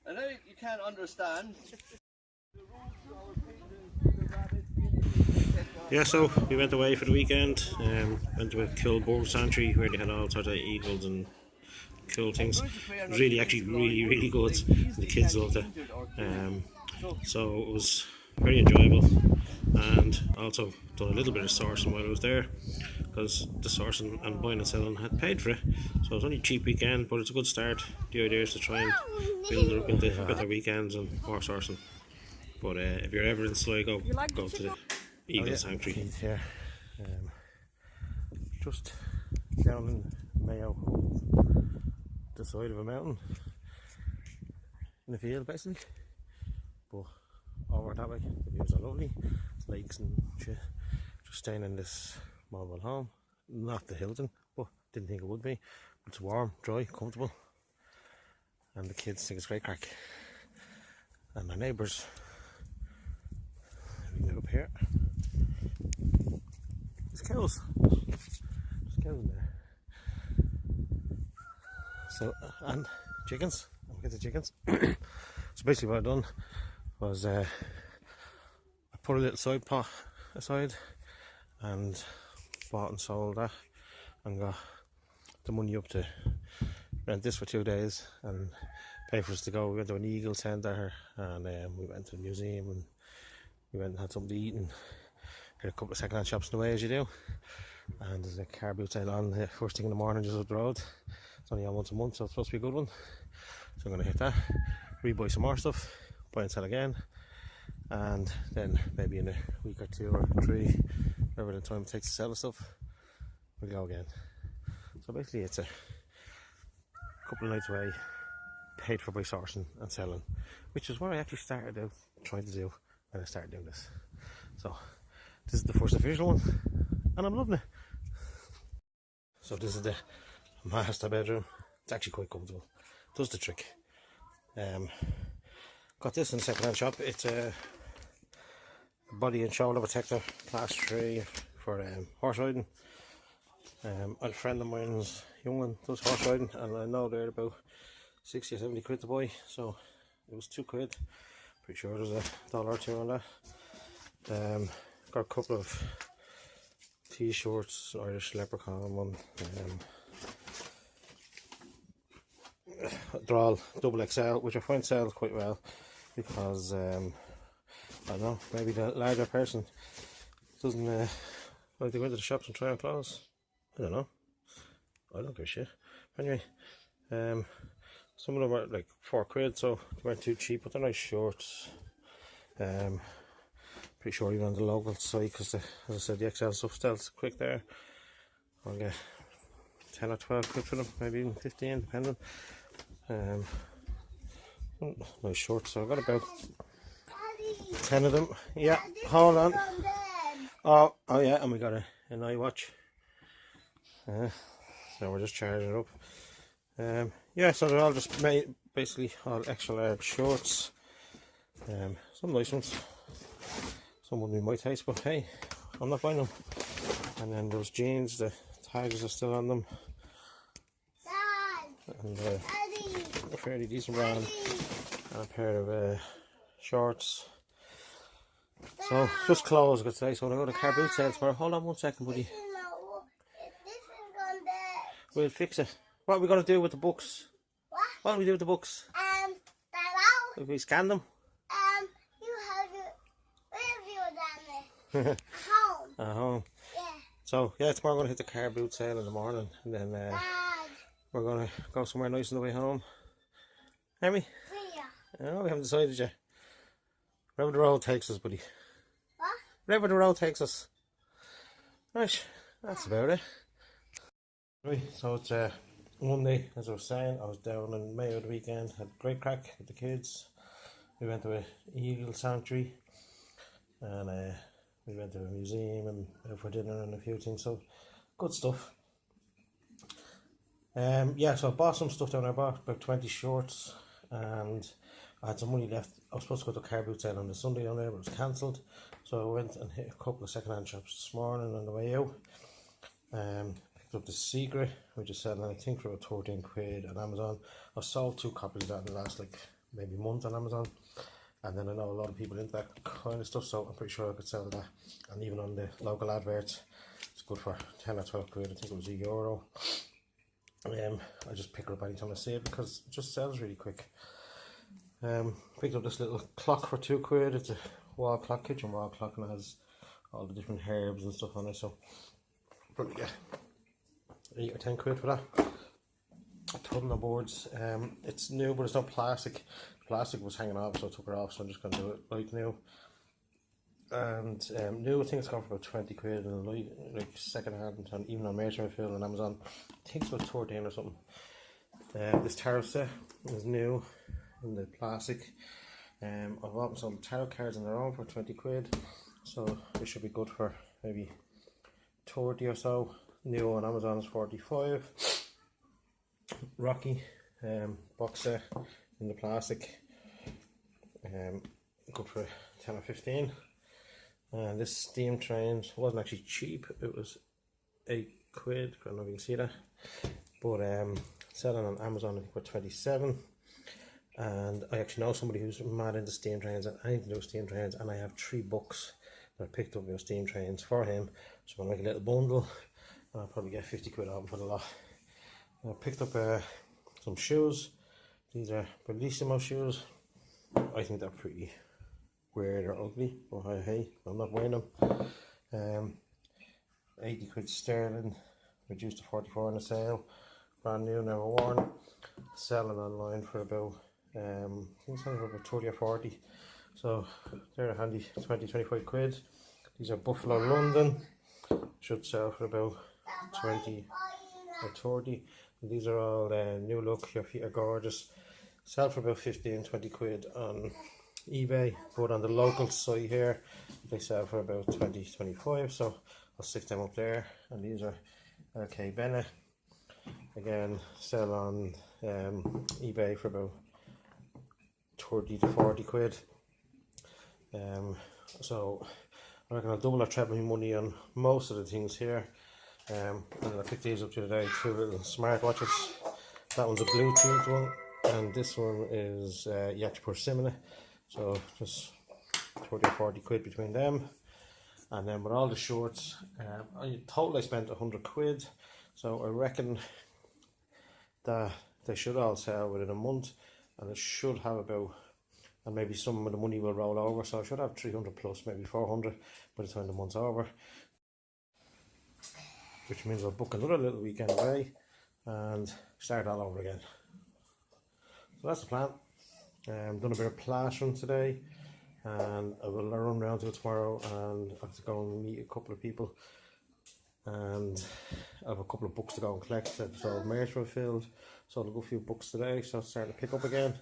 I know you can't understand. Yeah, so we went away for the weekend. Went to a cool bird sanctuary where they had all sorts of eagles and cool things. It was actually really good. The kids loved it. So it was very enjoyable, and also done a little bit of sourcing while I was there, because the sourcing and buying and selling had paid for it. So it was only a cheap weekend, but it's a good start. The idea is to try and build it up into better weekends and more sourcing. But if you're ever in Sligo, go to the Eagle Sanctuary. Keith here. Just down in Mayo, the side of a mountain, in a field basically. But over that way, the views are lovely. Lakes and shit. Just staying in this mobile home. Not the Hilton, but didn't think it would be. It's warm, dry, comfortable. And the kids think it's great crack. And my neighbours, we can get up here. There's cows. There's cows in there. So, and chickens. I'll get the chickens. So basically what I done was I put a little side pot aside and bought and sold that and got the money up to rent this for 2 days and pay for us to go. We went to an eagle centre and we went to the museum and we went and had something to eat and hit a couple of second-hand shops in the way as you do. And there's a car boot sale on the first thing in the morning just up the road. It's only on once a month, so it's supposed to be a good one. So I'm going to hit that, re-buy some more stuff, buy and sell again, and then maybe in a week or 2 or 3, whatever the time it takes to sell the stuff, we'll go again. So basically it's a couple of nights away, paid for by sourcing and selling, which is what I actually started out trying to do when I started doing this. So this is the first official one and I'm loving it. So this is the master bedroom. It's actually quite comfortable, does the trick. Got this in a second hand shop. It's a body and shoulder protector, class 3 for horse riding. A friend of mine's young one does horse riding and I know they're about 60 or 70 quid to buy, so it was £2. Pretty sure there's $1 or $2 on that. Got a couple of t-shirts, Irish Leprechaun one. They're all double XL, which I find sells quite well because I don't know, maybe the larger person doesn't like to go into the shops and try on clothes. I don't know. I don't give a shit. Anyway, some of them are like £4, so they weren't too cheap, but they're nice shorts. Pretty sure even on the local site, because as I said, the XL stuff sells quick there. I'll get 10 or 12 quid for them, maybe even 15, depending. Nice shorts, so I've got about 10 of them. Yeah, hold on. Oh yeah, and we got an iWatch. So we're just charging it up. Yeah, so they're all just made, basically all extra large shorts. Some nice ones. Some wouldn't be my taste, but hey, I'm not buying them. And then those jeans, the tags are still on them. And a fairly decent brand. And a pair of shorts. So just clothes I could say. So when I go to car boot sales tomorrow, hold on 1 second, buddy. We'll fix it. What are we going to do with the books? What do we do with the books? If we scan them? You have to review them at home. At home. Yeah. So yeah, tomorrow I'm going to hit the car boot sale in the morning, and then we're going to go somewhere nice on the way home. Are we? Yeah. Oh, we haven't decided yet. Wherever the road takes us, buddy. What? Wherever the road takes us. Right, that's about it. Right, so it's Monday, as I was saying. I was down in Mayo the weekend, had a great crack with the kids. We went to an eagle sanctuary and we went to a museum and out for dinner and a few things, so good stuff. Yeah, so I bought some stuff down there. I bought about 20 shorts and I had some money left. I was supposed to go to a car boot sale on the Sunday down there, but it was cancelled, so I went and hit a couple of second hand shops this morning on the way out. Picked up the Secret, which is selling I think for about 13 quid on Amazon. I've sold 2 copies of that in the last like maybe month on Amazon. And then I know a lot of people into that kind of stuff, so I'm pretty sure I could sell that. And even on the local adverts, it's good for 10 or 12 quid. I think it was €1. I just pick it up anytime I see it because it just sells really quick. Picked up this little clock for 2 quid. It's a wall clock, kitchen wall clock, and it has all the different herbs and stuff on it, so probably get 8 or 10 quid for that. Tunnel boards. It's new, but it's not plastic. Plastic was hanging off, so I took it off, so I'm just going to do it like new. And new, I think it's gone for about 20 quid, and like second hand, and even on Merchantfield and Amazon, I think it's about 13 or something. This tarot set is new in the plastic. I've opened some tarot cards on their own for 20 quid, so this should be good for maybe 30 or so. New on Amazon is 45. Rocky box set in the plastic, good for 10 or 15. And this steam train wasn't actually cheap, it was 8 quid, I don't know if you can see that, but selling on Amazon I think for 27. And I actually know somebody who's mad into steam trains and anything to do with steam trains, and I have 3 books that I picked up with steam trains for him, so I'm going to make a little bundle and I'll probably get 50 quid off for the lot. I picked up some shoes. These are Bellissimo shoes. I think they're pretty weird or ugly, but hey, I'm not wearing them. 80 quid sterling, reduced to 44 in a sale. Brand new, never worn. Selling online for about, I think it's for about 30 or 40. So they're a handy 20-25 quid. These are Buffalo London. Should sell for about 20 or 30. These are all new look, your feet are gorgeous. Sell for about 15-20 quid on eBay, but on the local site here they sell for about 20-25, so I'll stick them up there. And these are LK Bennett, again sell on eBay for about 30 to 40 quid. So I reckon I'll double or treble my money on most of the things here. And I picked these up the other day, 2 little smartwatches. That one's a Bluetooth one, and this one is you have to put SIM in it, so just 30 or 40 quid between them. And then with all the shorts, I spent 100 quid, so I reckon that they should all sell within a month, and it should have about, and maybe some of the money will roll over, so I should have 300 plus, maybe 400 by the time the month's over. Which means I'll book another little weekend away and start all over again. So that's the plan. I've done a bit of plastering today, and I will run around to it tomorrow, and I have to go and meet a couple of people, and I have a couple of books to go and collect. I've sold Merchantfield, so I'll go a few books today, so it's starting to pick up again.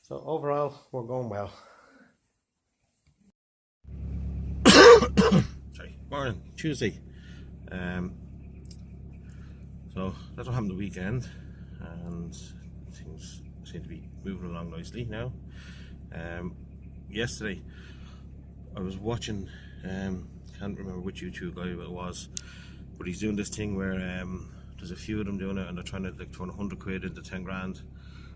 So overall, we're going well. Sorry, morning, Tuesday. So that's what happened the weekend, and things seem to be moving along nicely now. Yesterday I was watching, can't remember which YouTube guy it was, but he's doing this thing where there's a few of them doing it, and they're trying to like turn 100 quid into 10 grand.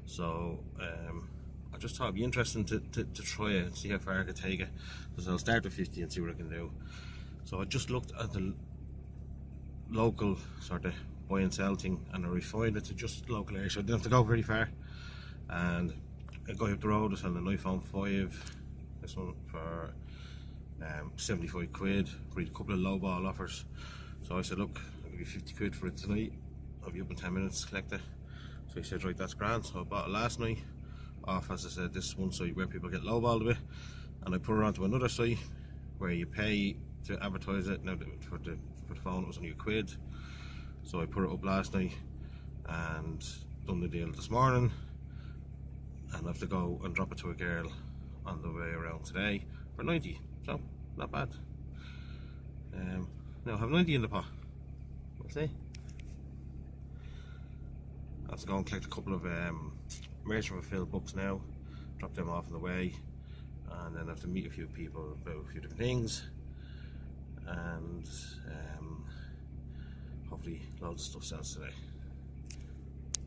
So I just thought it'd be interesting to try it and see how far I could take it. So I'll start with 50 and see what I can do. So I just looked at the local sort of buy and sell thing, and I refined it to just local area, so I didn't have to go very far. And a guy up the road was selling an iPhone 5, this one for 75 quid, read a couple of low ball offers. So I said, look, I'll give you 50 quid for it tonight, I'll be up in 10 minutes to collect it. So he said, right, that's grand. So I bought it last night off, as I said, this one site where people get lowballed a bit, and I put it onto another site where you pay to advertise it. Now for the phone it was only a quid, so I put it up last night and done the deal this morning, and I have to go and drop it to a girl on the way around today for 90, so not bad. Now I have 90 in the pot, we'll see. I have to go and collect a couple of Merchantfield books now, drop them off on the way, and then I have to meet a few people about a few different things, and hopefully loads of stuff sells today.